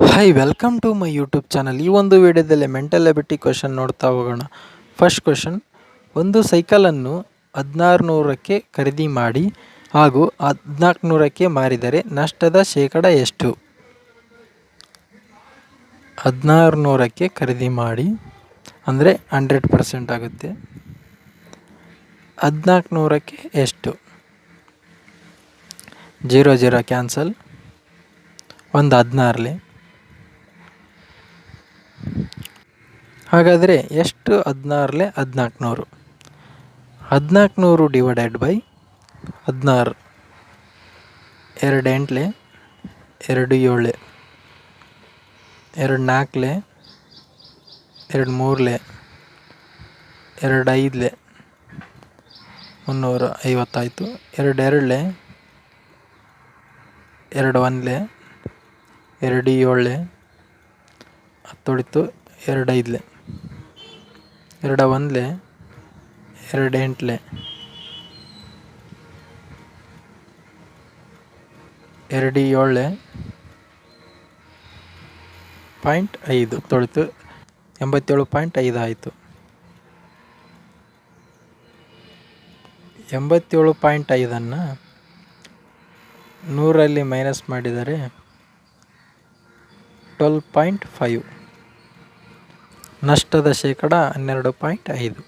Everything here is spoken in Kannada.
Hi welcome to my YouTube channel. ಈ ಒಂದು ವಿಡಿಯೋದಲ್ಲಿ ಮೆಂಟಲ್ ಎಬಿಲಿಟಿ ಕ್ವಶನ್ ನೋಡ್ತಾ ಹೋಗೋಣ. ಫಸ್ಟ್ ಕ್ವಶನ್, ಒಂದು ಸೈಕಲನ್ನು 1600ಕ್ಕೆ ಖರೀದಿ ಮಾಡಿ ಹಾಗೂ 1400ಕ್ಕೆ ಮಾರಿದರೆ ನಷ್ಟದ ಶೇಕಡ ಎಷ್ಟು? 1600ಕ್ಕೆ ಖರೀದಿ ಮಾಡಿ ಅಂದರೆ 100% ಆಗುತ್ತೆ. 1400ಕ್ಕೆ ಎಷ್ಟು? 0 ಕ್ಯಾನ್ಸಲ್. ಒಂದು 16ಲೆ. ಹಾಗಾದರೆ ಎಷ್ಟು 16ಲೆ 1400? 1400 ಡಿವೈಡೆಡ್ ಬೈ 16. 2 8ಲೆ, 2 7ಲೆ, 2 4ಲೆ, 2 3ಲೆ, 2 5ಲೆ 350 ಆಯಿತು. 2 2ಲೆ, 2 1ಲೆ, 2 7ಲೆ 10 ಉಳಿತು. 2 5ಲೆ, 2 1ಲೆ, 2 8ಲೆ, 2 7ಲೆ 0.5 ತೊಳಿತು. 87.5 ಆಯಿತು. 87.5 100ರಲ್ಲಿ ಮೈನಸ್ ಮಾಡಿದರೆ 12.5. ನಷ್ಟದ ಶೇಕಡ 12.5.